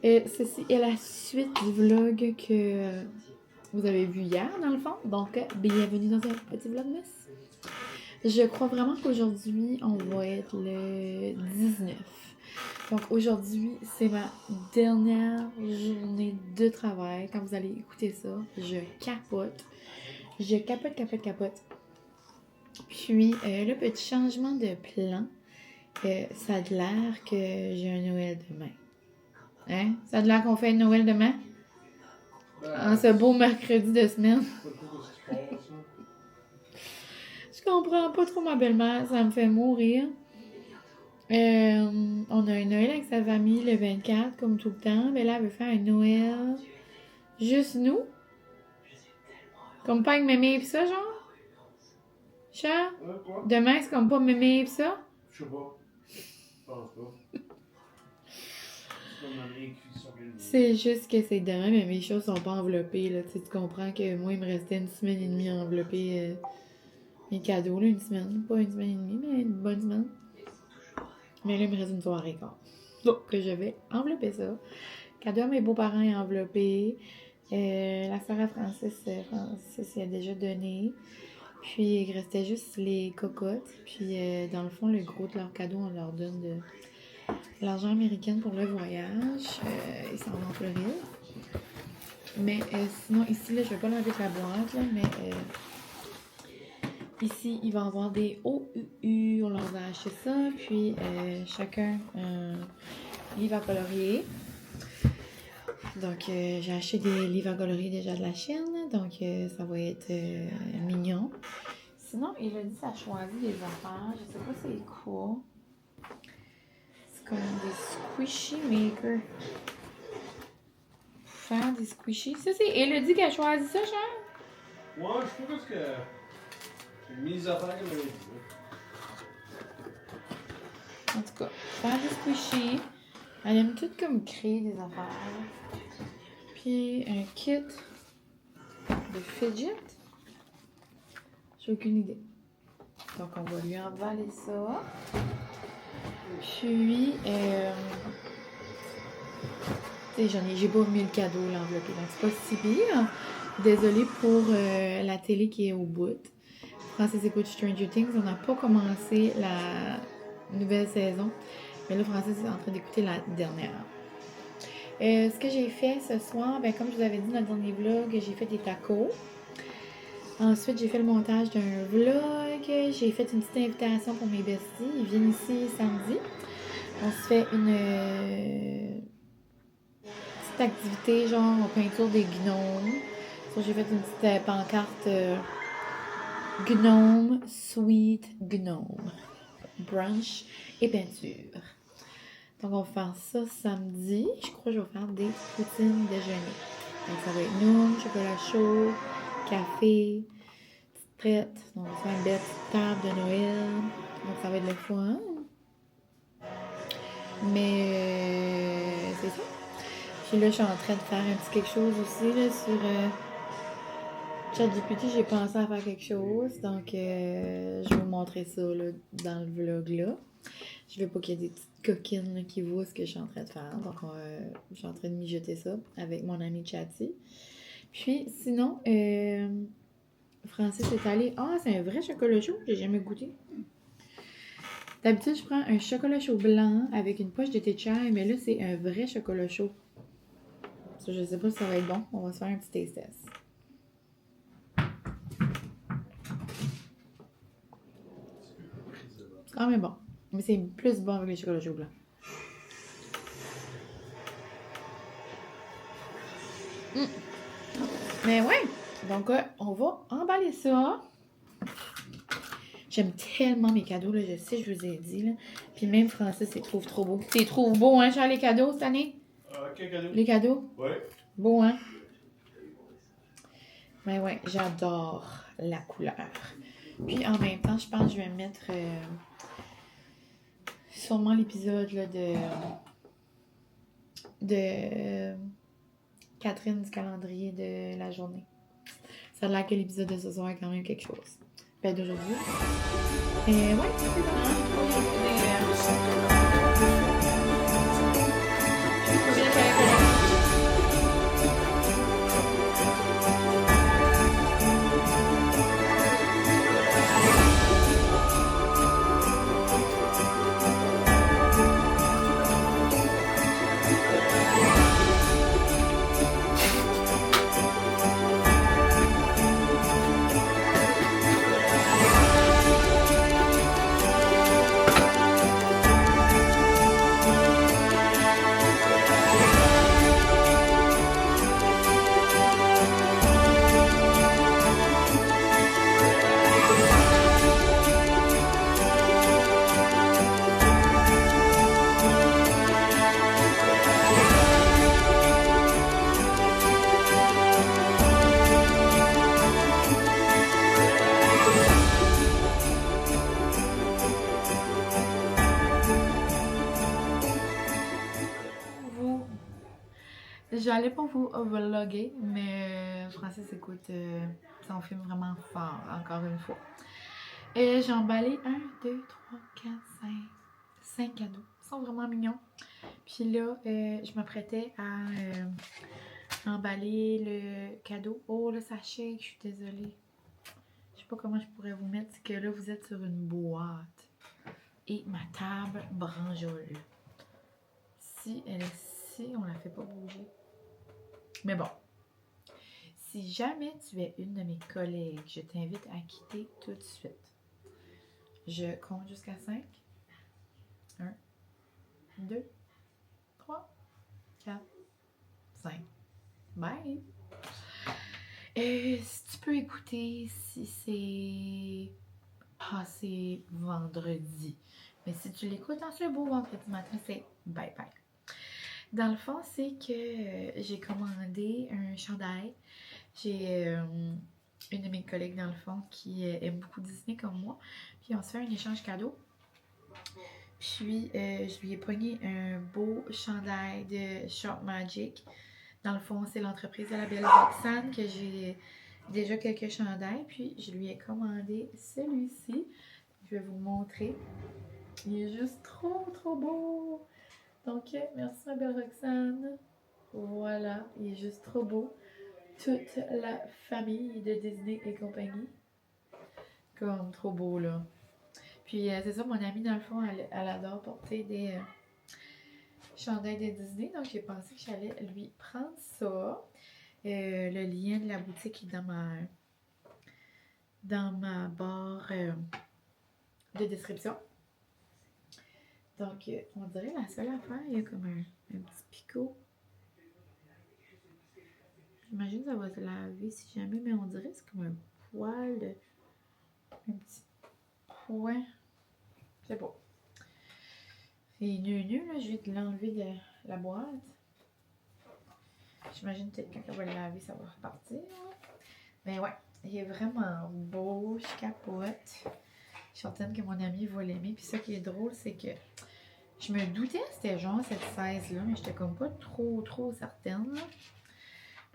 Ceci est la suite du vlog que vous avez vu hier, dans le fond. Donc, bienvenue dans un petit vlogmas. Je crois vraiment qu'aujourd'hui, on va être le 19. Donc, aujourd'hui, c'est ma dernière journée de travail. Quand vous allez écouter ça, je capote. Je capote. Puis, le petit changement de plan, ça a l'air que j'ai un Noël demain. Hein? Ça a l'air qu'on fait un Noël demain? En ce beau mercredi de semaine. Je comprends pas trop ma belle-mère, ça me fait mourir. On a un Noël avec sa famille le 24, comme tout le temps. Mais là, elle veut faire un Noël juste nous. Comme pas avec mémé pis ça, genre? Chat? Demain, c'est comme pas mémé pis ça? Je sais pas. Je pense pas. C'est juste que c'est demain, mais mes choses sont pas enveloppées, là. Tu comprends que moi, il me restait une semaine et demie à envelopper mes cadeaux, là. Une semaine. Pas une semaine et demie, mais une bonne semaine. Mais là, il me reste une soirée et quart. Donc, que je vais envelopper ça. Cadeau à mes beaux-parents est enveloppé. La sœur à Francis y a déjà donné. Puis, il restait juste les cocottes. Puis, dans le fond, le gros de leur cadeau, on leur donne de l'argent américain pour le voyage. Ils s'en vont en Floride. Mais sinon, ici, là, je vais pas l'enlever de la boîte, là, mais ici, il va y avoir des OUU. On leur a acheté ça. Puis, chacun un livre à colorier. Donc, j'ai acheté des livres à colorier déjà de la Chine. Donc, ça va être mignon. Sinon, il a dit que ça a choisi des affaires. Je sais pas c'est quoi. C'est comme des squishy makers. Pour faire des squishies. Ça, c'est Elodie qui a choisi ça, cher? Ouais, je sais pas parce que j'ai mis les affaires qu'elle m'avait dit. En tout cas, faire des squishies. Elle aime tout comme créer des affaires. Puis un kit de fidget. J'ai aucune idée. Donc on va lui emballer ça. Puis j'ai pas mis le cadeau l'enveloppé, donc c'est pas si pire. Désolée pour la télé qui est au bout. Francis écoute Stranger Things. On n'a pas commencé la nouvelle saison. Mais là, Francis est en train d'écouter la dernière. Ce que j'ai fait ce soir, ben, comme je vous avais dit dans le dernier vlog, j'ai fait des tacos. Ensuite, j'ai fait le montage d'un vlog. J'ai fait une petite invitation pour mes besties. Ils viennent ici samedi. On se fait une petite activité, genre peinture des gnomes. So, j'ai fait une petite pancarte gnome, sweet gnome. Brunch et peinture. Donc, on va faire ça samedi. Je crois que je vais faire des poutines déjeuner. Donc, ça va être noun, chocolat chaud, café, petite traite. Donc, on va faire une belle petite table de Noël. Donc, ça va être le fun. Mais, c'est ça. Puis là, je suis en train de faire un petit quelque chose aussi, là, sur ChatGPT. J'ai pensé à faire quelque chose. Donc, je vais vous montrer ça, là, dans le vlog, là. Je veux pas qu'il y ait des petites coquines là, qui voient ce que je suis en train de faire. Donc, je suis en train de mijoter ça avec mon ami Chatty. Puis, sinon, Francis est allé... Ah, c'est un vrai chocolat chaud. J'ai jamais goûté. D'habitude, je prends un chocolat chaud blanc avec une poche de thé de chai, mais là, c'est un vrai chocolat chaud. Ça, je sais pas si ça va être bon. On va se faire un petit taste test. C'est quand même bon. Mais c'est plus bon avec les chocolats chauds blancs. Mais ouais, donc on va emballer ça. J'aime tellement mes cadeaux, là, je sais, je vous ai dit, là. Puis même Francis, il trouve trop beau. Tu les trouves beaux, hein, Charles, les cadeaux cette année? Quel cadeau? Les cadeaux? Ouais. Beau, hein? Mais ouais, j'adore la couleur. Puis en même temps, je pense que je vais mettre sûrement l'épisode là, de Catherine du calendrier de la journée. Ça a l'air que l'épisode de ce soir est quand même quelque chose. Ben d'aujourd'hui. Et ouais, c'est bon. j'allais pas vous vlogger, mais Francis, écoute, son film vraiment fort, encore une fois. Et j'ai emballé 1, 2, 3, 4, 5 cadeaux. Ils sont vraiment mignons. Puis là, je m'apprêtais à emballer le cadeau. Oh, le sachet, je suis désolée. Je sais pas comment je pourrais vous mettre. C'est que là, vous êtes sur une boîte. Et ma table branjole. Si elle est ici, on la fait pas bouger. Mais bon. Si jamais tu es une de mes collègues, je t'invite à quitter tout de suite. Je compte jusqu'à 5. 1, 2, 3, 4, 5. Bye! Si tu peux écouter, si c'est passé vendredi. Mais si tu l'écoutes en ce beau vendredi matin, c'est bye bye. Dans le fond, c'est que j'ai commandé un chandail. J'ai une de mes collègues, dans le fond, qui aime beaucoup Disney comme moi. Puis on se fait un échange cadeau. Puis je lui ai pogné un beau chandail de Shop Magic. Dans le fond, c'est l'entreprise de la belle Roxane que j'ai déjà quelques chandails. Puis je lui ai commandé celui-ci. Je vais vous montrer. Il est juste trop, trop beau. Donc, merci ma belle Roxane. Voilà, il est juste trop beau. Toute la famille de Disney et compagnie. Comme trop beau, là. Puis, c'est ça, mon amie, dans le fond, elle adore porter des chandails de Disney. Donc, j'ai pensé que j'allais lui prendre ça. Le lien de la boutique est dans ma barre de description. Donc, on dirait la seule affaire, il y a comme un petit picot. J'imagine que ça va se laver si jamais, mais on dirait que c'est comme un poil, un petit point. C'est beau. C'est nu, là, je vais te l'enlever de la boîte. J'imagine peut-être que quand on va le laver, ça va repartir. Mais ouais, il est vraiment beau, je capote. Je suis certaine que mon ami va l'aimer. Puis ça qui est drôle, c'est que je me doutais que c'était genre cette 16-là, mais j'étais comme pas trop certaine.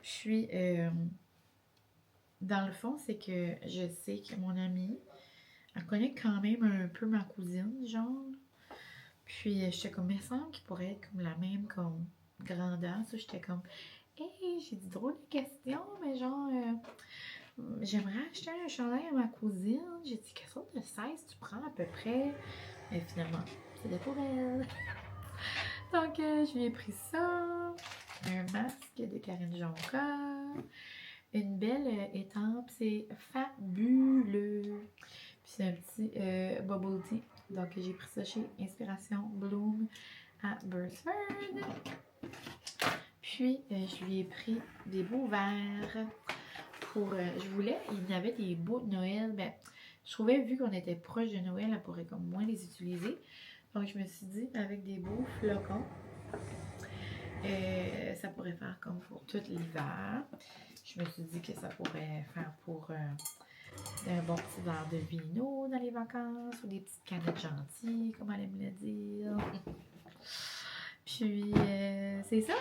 Puis, dans le fond, c'est que je sais que mon amie, elle connaît quand même un peu ma cousine, genre. Puis, j'étais comme, il me semble qu'il pourrait être comme la même comme grandeur. Ça, j'étais comme, hey, j'ai dit drôle de question, mais genre, j'aimerais acheter un chandail à ma cousine. J'ai dit, quelle sorte de 16 tu prends à peu près? Mais finalement, c'était pour elle. Donc, je lui ai pris ça. Un masque de Karine Jonca. Une belle étampe. C'est fabuleux. Puis c'est un petit bubble tea. Donc, j'ai pris ça chez Inspiration Bloom à Burford. Puis, je lui ai pris des beaux verres pour... je voulais... Il y avait des beaux de Noël. Ben, je trouvais, vu qu'on était proche de Noël, elle pourrait comme moins les utiliser. Donc, je me suis dit, avec des beaux flocons, ça pourrait faire comme pour tout l'hiver. Je me suis dit que ça pourrait faire pour un bon petit verre de vino dans les vacances ou des petites canettes gentilles, comme elle aime le dire. Puis, c'est ça.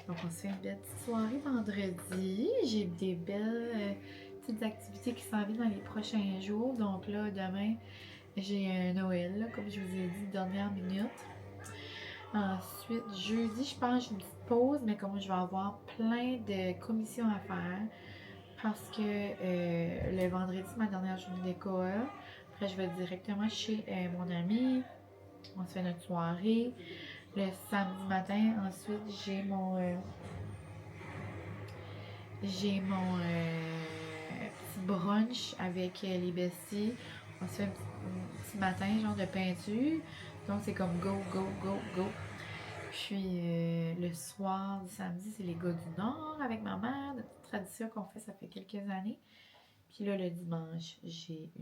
Donc, on se fait une belle petite soirée vendredi. J'ai des belles petites activités qui s'en viennent dans les prochains jours. Donc là, demain, j'ai un Noël, là, comme je vous ai dit, dernière minute. Ensuite, jeudi, je pense que j'ai une petite pause, mais comme je vais avoir plein de commissions à faire, parce que le vendredi, c'est ma dernière journée d'école. Après, je vais directement chez mon ami. On se fait notre soirée. Le samedi matin, ensuite, j'ai mon petit brunch avec les besties. On se fait un petit matin, genre de peinture. Donc, c'est comme go. Puis, le soir du samedi, c'est les gars du Nord avec ma mère. Notre petite tradition qu'on fait, ça fait quelques années. Puis là, le dimanche, j'ai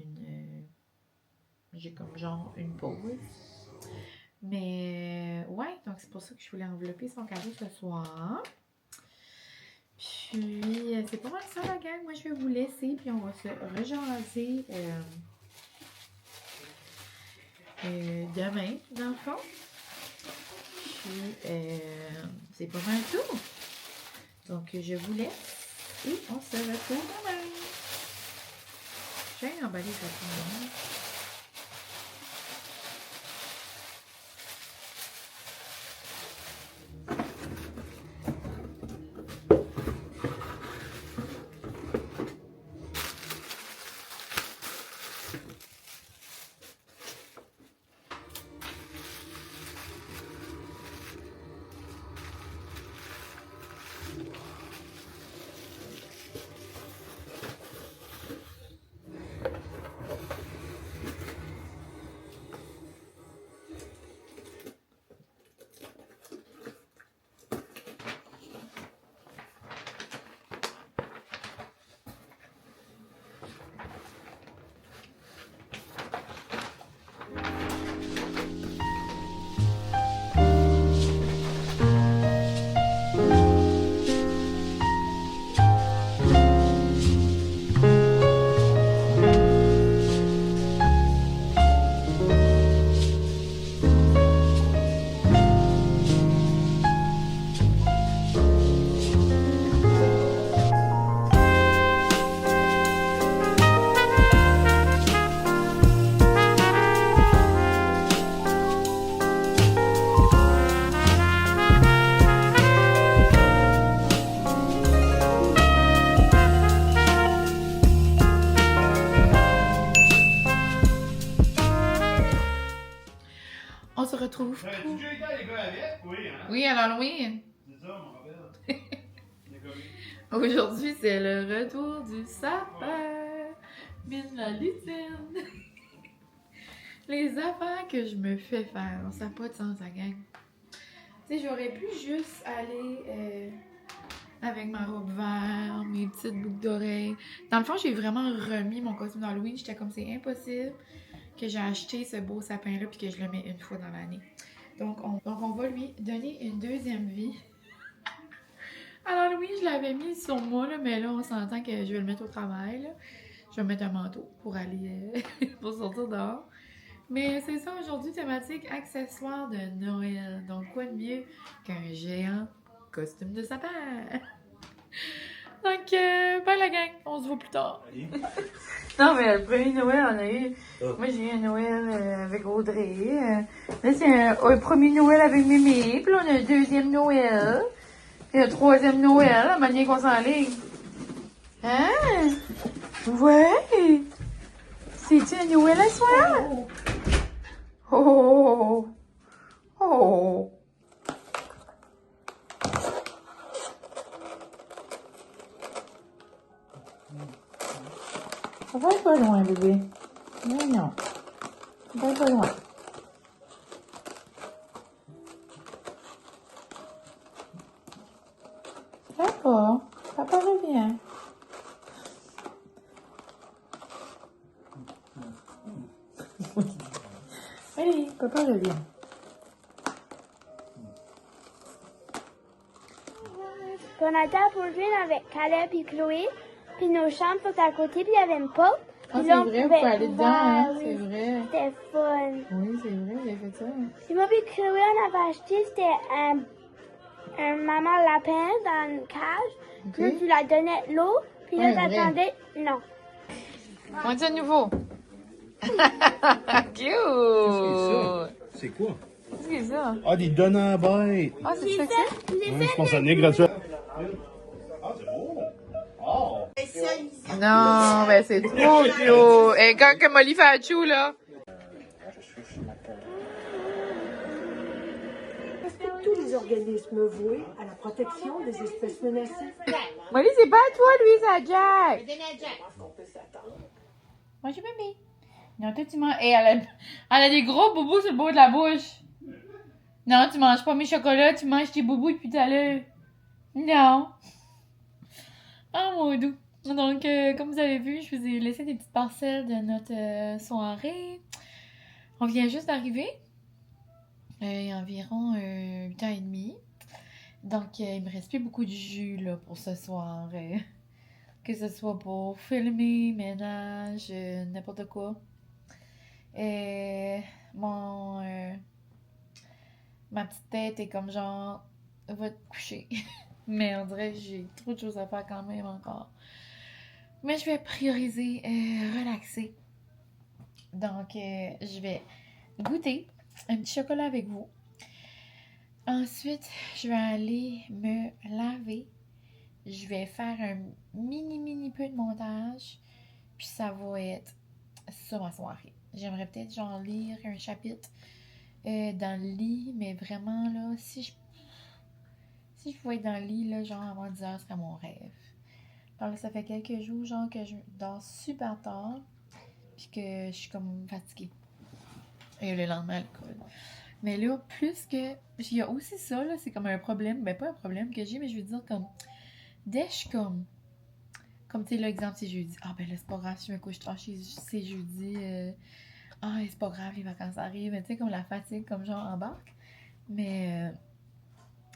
comme genre une pause. Mais, ouais, donc c'est pour ça que je voulais envelopper son cadeau ce soir. Puis, c'est pas mal ça, la gang. Moi, je vais vous laisser, puis on va se rejaser demain, dans le fond. Puis, c'est pas mal tout. Donc, je vous laisse et on se retrouve demain. Je vais emballer rapidement. On se retrouve Tu pour... déjà été à l'école avec? Oui, hein? Oui, à l'Halloween. C'est ça, mon rappelle. Aujourd'hui, c'est le retour du sapin. Mine la lutine. Les affaires que je me fais faire, ça n'a pas de sens, ça gang. Tu sais, j'aurais pu juste aller avec ma robe verte, mes petites boucles d'oreilles. Dans le fond, j'ai vraiment remis mon costume d'Halloween. J'étais comme, c'est impossible que j'ai acheté ce beau sapin-là puis que je le mets une fois dans l'année. Donc, on va lui donner une deuxième vie. Alors oui, je l'avais mis sur moi, là, mais là, on s'entend que je vais le mettre au travail. Là. Je vais mettre un manteau pour aller pour sortir dehors. Mais c'est ça, aujourd'hui, thématique accessoires de Noël. Donc, quoi de mieux qu'un géant costume de sapin? Donc, bye la gang, on se voit plus tard. Non, mais le premier Noël, on a eu... Moi, j'ai eu un Noël avec Audrey. Là, c'est un premier Noël avec Mimi. Puis là, on a un deuxième Noël. Puis le troisième Noël, la manière qu'on s'enligne. Hein? Ouais! C'est-tu un Noël à soir? Oh! Oh! Ça va pas loin, bébé. Mais non. Ça va pas loin. Papa. Papa revient. Allez, papa revient. On a été à Pauline avec Caleb et Chloé, puis nos chambres sont à côté, puis il y avait une porte. Ah, Puis c'est là, on vrai, vous pouvait pouvez aller dedans, voir, hein? oui. C'est vrai. C'était fun. Oui, c'est vrai, il a fait ça. Puis moi puis Chloé, on avait acheté, c'était un maman lapin dans une cage. Ok. Puis là, tu la donnais l'eau, puis là, Ouais, vrai. t'attendais. Non. On dit à nouveau. Cute! C'est quoi? Qu'est-ce que c'est ça? Ah, des donneurs bêtes. Ah, c'est ça que c'est? Oui, je pense à venir gratuit. Ah, c'est beau. Oh! Non, ben c'est trop cute. Et quand que Molly fait à chou, là. Respecte tous les organismes voués à la protection des espèces menacées. Molly, c'est pas à toi, lui, c'est à Jack. Moi, j'ai bébé. Non, toi, tu manges. Et elle a des gros boubous sur le bord de la bouche. Non, tu manges pas mes chocolats, tu manges tes boubous depuis tout à l'heure. Non. Oh, mon doux. Donc, comme vous avez vu, je vous ai laissé des petites parcelles de notre soirée. On vient juste d'arriver. Il y a environ 8h30. Donc, il me reste plus beaucoup de jus là, pour ce soir. Que ce soit pour filmer, ménage, n'importe quoi. Ma petite tête est comme genre va te coucher. Mais on dirait que j'ai trop de choses à faire quand même encore. Mais je vais prioriser relaxer. Donc, je vais goûter un petit chocolat avec vous. Ensuite, je vais aller me laver. Je vais faire un mini peu de montage. Puis ça va être ça ma soirée. J'aimerais peut-être genre lire un chapitre dans le lit. Mais vraiment là, si je pouvais être dans le lit là, genre avant 10 heures, ce serait mon rêve. Alors là, ça fait quelques jours genre que je dors super tard. Puis que je suis comme fatiguée. Et le lendemain, alcool. Mais là, plus que... Il y a aussi ça, là, c'est comme un problème. Ben, pas un problème que j'ai, mais je veux dire comme... Dès que je suis comme... Comme, tu sais, l'exemple, c'est jeudi. Ah, ben là, c'est pas grave, si je me couche tard, c'est jeudi. Ah, c'est pas grave, les vacances arrivent. Tu sais, comme la fatigue, comme genre embarque. Mais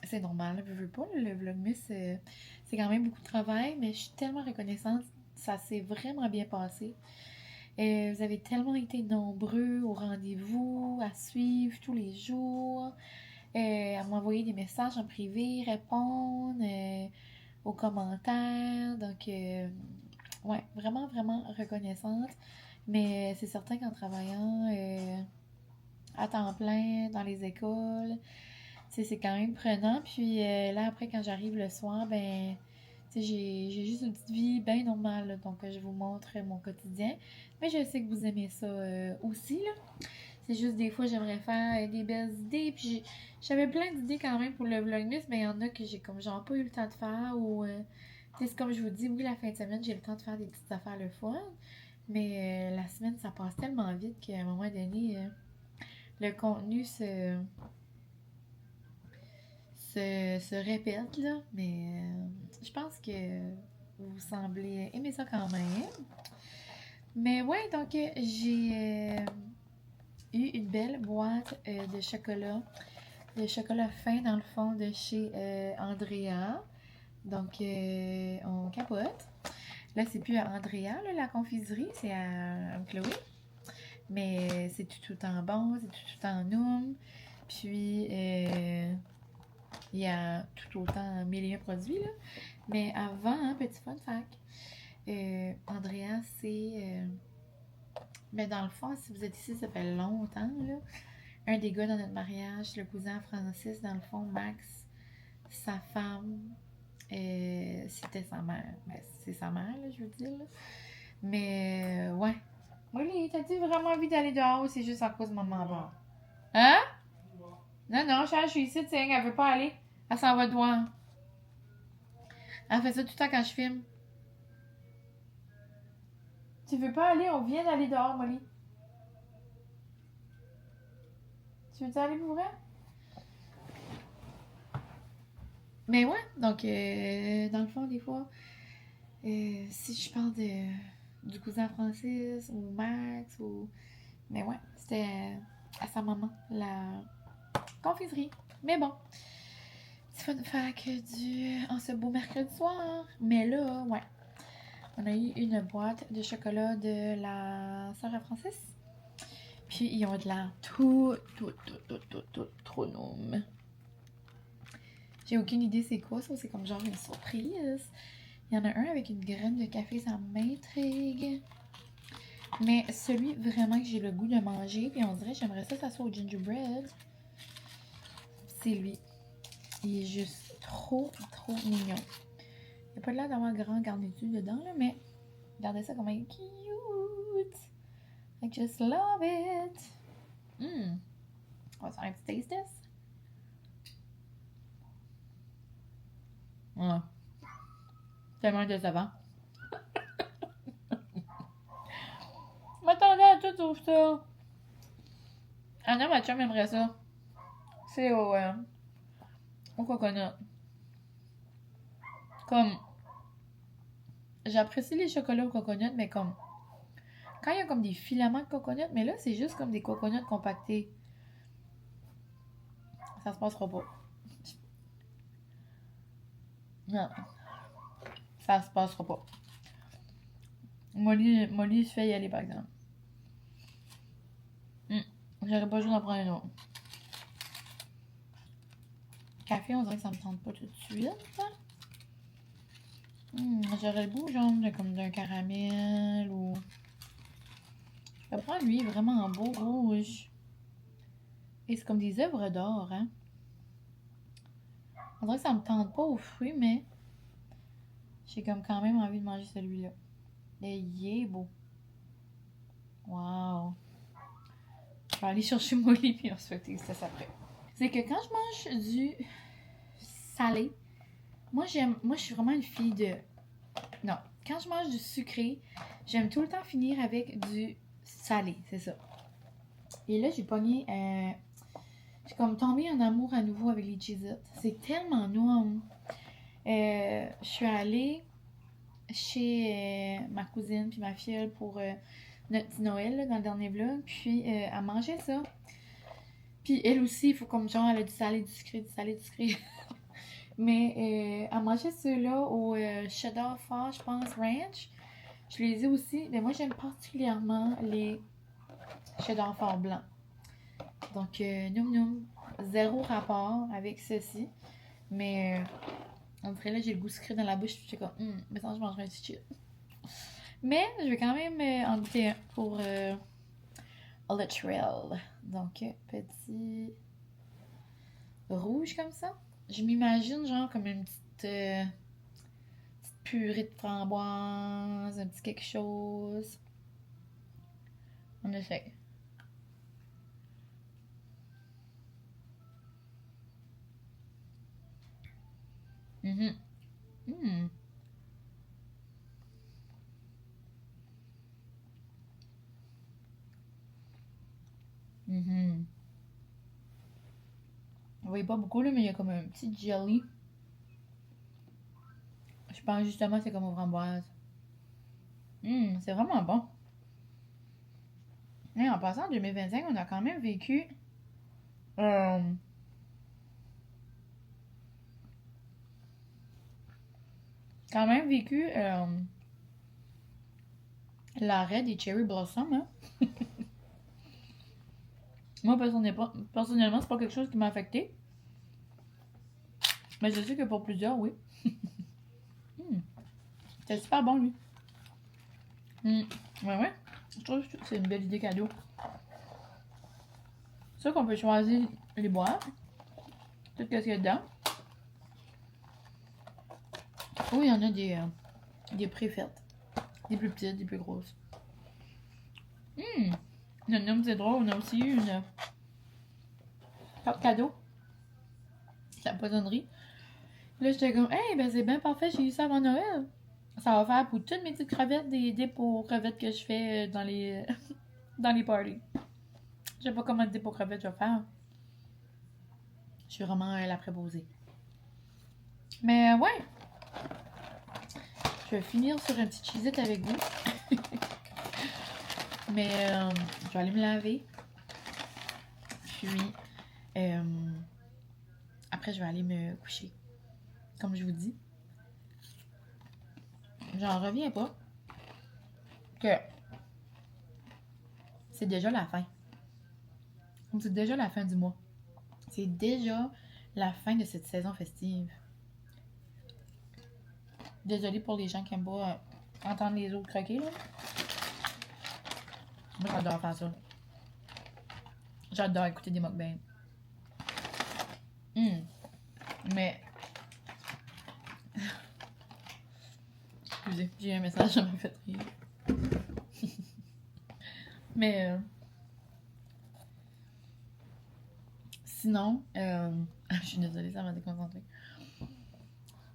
c'est normal, je veux pas. Le vlogmas, c'est quand même beaucoup de travail, mais je suis tellement reconnaissante. Ça s'est vraiment bien passé. Vous avez tellement été nombreux au rendez-vous, à suivre tous les jours, à m'envoyer des messages en privé, répondre aux commentaires. Donc, ouais, vraiment reconnaissante. Mais c'est certain qu'en travaillant à temps plein dans les écoles, c'est quand même prenant. Puis là, après, quand j'arrive le soir, ben... J'ai juste une petite vie bien normale, là, donc je vous montre mon quotidien. Mais je sais que vous aimez ça aussi, là. C'est juste des fois, j'aimerais faire des belles idées. Puis j'avais plein d'idées quand même pour le vlogmas, mais il y en a que j'ai comme genre pas eu le temps de faire. Ou, c'est comme je vous dis, oui, la fin de semaine, j'ai le temps de faire des petites affaires le fun. Mais la semaine, ça passe tellement vite qu'à un moment donné, le contenu se répète, là, mais je pense que vous semblez aimer ça quand même. Mais ouais, donc j'ai eu une belle boîte de chocolat fin dans le fond de chez Andrea. Donc on capote. Là, c'est plus à Andrea, là, la confiserie, c'est à Chloé. Mais c'est tout en bon, c'est tout en noum. Puis il y a tout autant 1001 produits, là. Mais avant, hein, petit fun fact, Andrea, c'est... mais dans le fond, si vous êtes ici, ça fait longtemps, là. Un des gars dans notre mariage, le cousin Francis, dans le fond, Max, sa femme, c'était sa mère. Ben, c'est sa mère, là, je veux dire, là. Mais, ouais. Molly, t'as-tu vraiment envie d'aller dehors ou c'est juste à cause de maman bord? Hein? Non, Charles, je suis ici, tiens, elle veut pas aller. Elle s'en va de loin. Elle fait ça tout le temps quand je filme. Tu veux pas aller? On vient d'aller dehors, Molly. Tu veux aller pour vrai? Mais ouais, donc, dans le fond, des fois, si je parle du cousin Francis ou Max ou... Mais ouais, c'était à sa maman, la confiserie. Mais bon, petit fun fact en ce beau mercredi soir. Mais là, ouais, on a eu une boîte de chocolat de la sœur à Francis. Puis ils ont de l'air tout trop noum. J'ai aucune idée c'est quoi ça, c'est comme genre une surprise. Il y en a un avec une graine de café, ça m'intrigue. Mais celui vraiment que j'ai le goût de manger, puis on dirait j'aimerais ça soit au gingerbread. C'est lui. Il est juste trop mignon. Il n'y a pas l'air d'avoir grand garniture dedans, là, mais regardez ça comme il est cute. I just love it. On va faire un petit taste test. Ouais. Tellement décevant. Je m'attendais à tout sauf ça. Anna, ma chum aimerait ça. C'est au coconut. Comme... J'apprécie les chocolats au coconut, mais comme... Quand il y a comme des filaments de coconut, mais là, c'est juste comme des coconuts compactés. Ça se passera pas. Non. Ça se passera pas. Molly se fait y aller, par exemple. J'aurais pas besoin d'en prendre un autre. café, on dirait que ça me tente pas tout de suite. J'aurais le goût, genre, comme d'un caramel ou... Je vais prendre lui, vraiment beau rouge. Et c'est comme des œuvres d'or, hein. On dirait que ça me tente pas aux fruits, mais j'ai comme quand même envie de manger celui-là. Et il est beau. Wow. Je vais aller chercher mon lit puis on se fait tester ça après. C'est que quand je mange du salé, moi je suis vraiment une fille de... Non, quand je mange du sucré, j'aime tout le temps finir avec du salé, c'est ça. Et là, j'ai pogné... j'ai comme tombé en amour à nouveau avec les Cheez-It. C'est tellement noir. Je suis allée chez ma cousine puis ma fille pour notre petit Noël là, dans le dernier vlog. Puis elle mangeait ça. Puis elle aussi, il faut comme genre, elle a du salé, du sucré, du salé, du sucré. Mais elle mangeait ceux-là au cheddar fort, je pense, ranch. Je les ai aussi. Mais moi, j'aime particulièrement les cheddar fort blancs. Donc, noum noum. Zéro rapport avec ceci. Mais on dirait là, j'ai le goût sucré dans la bouche. Puis je suis comme, mais ça, je mangerai un petit chip. Mais je vais quand même en goûter un pour le trail. Donc, petit rouge comme ça. Je m'imagine genre comme une petite purée de framboise, un petit quelque chose. On essaye. Mhm. Mm. Mhm. Vous voyez pas beaucoup là, mais il y a comme un petit jelly. Je pense justement que c'est comme aux framboises. C'est vraiment bon. Et en passant en 2025, on a quand même vécu l'arrêt des Cherry Blossom. Hein? Moi, personnellement, c'est pas quelque chose qui m'a affecté. Mais je sais que pour plusieurs, oui. C'est super bon, lui. Ouais. Je trouve que c'est une belle idée cadeau. C'est sûr qu'on peut choisir les boîtes. Tout ce qu'il y a dedans. Ou il y en a des préfaites. Des plus petites, des plus grosses. C'est drôle. On a aussi eu une carte cadeau. C'est la poissonnerie. Là, j'étais comme, hey, ben c'est bien parfait, j'ai eu ça avant Noël. Ça va faire pour toutes mes petites crevettes, des dips aux crevettes que je fais dans les dans les parties. Je sais pas comment de dip aux crevettes je vais faire. Je suis vraiment la préposée. Mais ouais. Je vais finir sur un petit cheez-it avec vous. Mais je vais aller me laver. Puis après, je vais aller me coucher. Comme je vous dis. J'en reviens pas que c'est déjà la fin. C'est déjà la fin du mois. C'est déjà la fin de cette saison festive. Désolée pour les gens qui aiment pas entendre les autres croquer, là. Moi, j'adore faire ça. J'adore écouter des mukbangs. Mais... Excusez, j'ai un message, ça m'a fait rire. Mais... Sinon... Je suis désolée, ça m'a déconcentrée.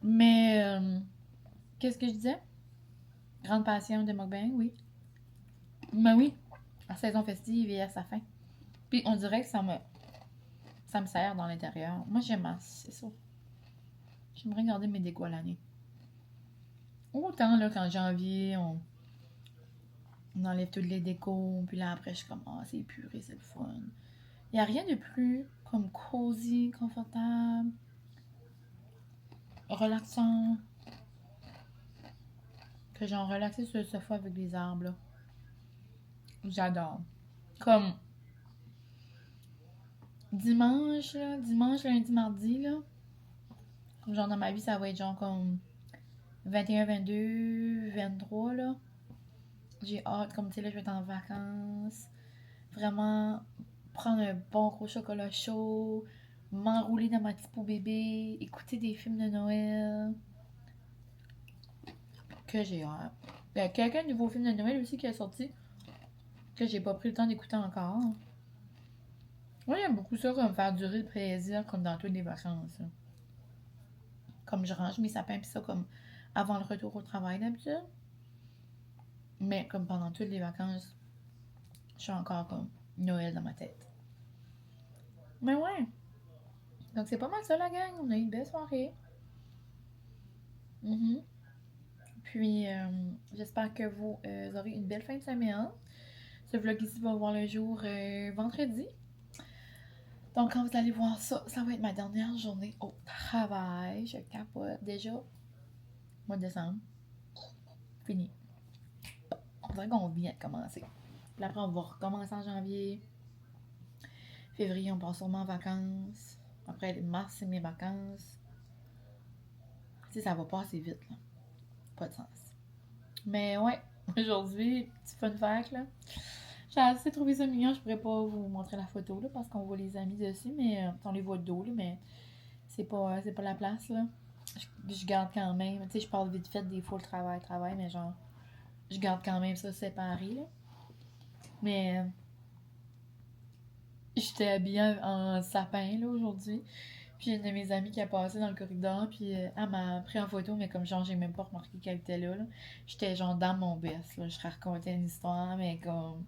Mais... Qu'est-ce que je disais? Grande passion des mukbangs, oui. Mais oui, la saison festive est à sa fin. Puis on dirait que ça me serre dans l'intérieur. Moi, j'aime c'est ça. J'aimerais garder mes décos à l'année. Autant, là, qu'en janvier, on enlève toutes les décos, puis là, après, je suis comme, c'est épuré, c'est le fun. Il n'y a rien de plus comme cosy, confortable, relaxant, que genre relaxer sur le sofa avec des arbres, là. J'adore. Comme dimanche, lundi, mardi, là, Genre dans ma vie, ça va être genre comme 21, 22, 23 là. J'ai hâte, comme tu sais, là, je vais être en vacances. Vraiment prendre un bon gros chocolat chaud, m'enrouler dans ma petite peau bébé, écouter des films de Noël. Que j'ai hâte. Il y a quelqu'un de nouveau film de Noël aussi qui est sorti, que j'ai pas pris le temps d'écouter encore. Moi, j'aime beaucoup ça, comme faire durer le plaisir, comme dans toutes les vacances. Là. Comme je range mes sapins, pis ça, comme avant le retour au travail d'habitude. Mais comme pendant toutes les vacances, je suis encore comme Noël dans ma tête. Mais ouais. Donc c'est pas mal ça la gang. On a eu une belle soirée. Mhm. Puis j'espère que vous aurez une belle fin de semaine. Ce vlog ici va voir le jour vendredi. Donc quand vous allez voir ça, ça va être ma dernière journée au travail. Je capote déjà. Mois de décembre. Fini. On dirait qu'on vient de commencer. Puis après on va recommencer en janvier. Février, on part sûrement en vacances. Après, mars, c'est mes vacances. Tu sais, ça va passer vite, là. Pas de sens. Mais ouais, aujourd'hui, petit fun fact, là. J'ai assez trouvé ça mignon, je pourrais pas vous montrer la photo, là, parce qu'on voit les amis dessus, mais on les voit de dos, là, mais c'est pas la place, là. Je garde quand même, tu sais, je parle vite fait des fois le travail, mais genre, je garde quand même ça séparé, là. Mais j'étais habillée en sapin, là, aujourd'hui. Puis une de mes amies qui a passé dans le corridor, puis elle m'a pris en photo, mais comme genre, j'ai même pas remarqué qu'elle était là, là. J'étais genre dans mon best, là. Je racontais une histoire, mais comme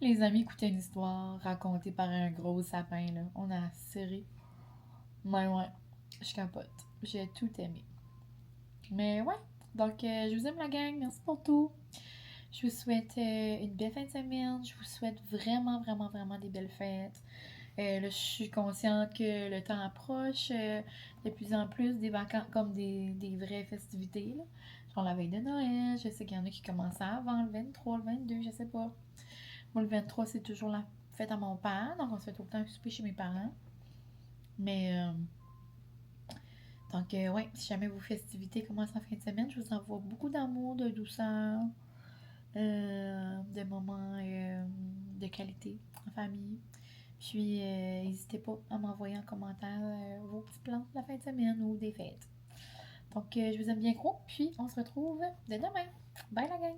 les amis écoutaient une histoire racontée par un gros sapin, là. On a serré. Ouais, je capote. J'ai tout aimé. Mais ouais, donc je vous aime la gang, merci pour tout. Je vous souhaite une belle fin de semaine. Je vous souhaite vraiment, vraiment, vraiment des belles fêtes. Là, je suis consciente que le temps approche de plus en plus des vacances, comme des vraies festivités. Là. Genre la veille de Noël, je sais qu'il y en a qui commencent avant le 23, le 22, je sais pas. Moi, le 23, c'est toujours la fête à mon père, donc on se fait tout le temps un souper chez mes parents. Mais, donc, ouais, si jamais vos festivités commencent en fin de semaine, je vous envoie beaucoup d'amour, de douceur, de moments de qualité en famille. Puis, n'hésitez pas à m'envoyer en commentaire vos petits plans de la fin de semaine ou des fêtes. Donc, je vous aime bien gros. Puis, on se retrouve dès demain. Bye la gang!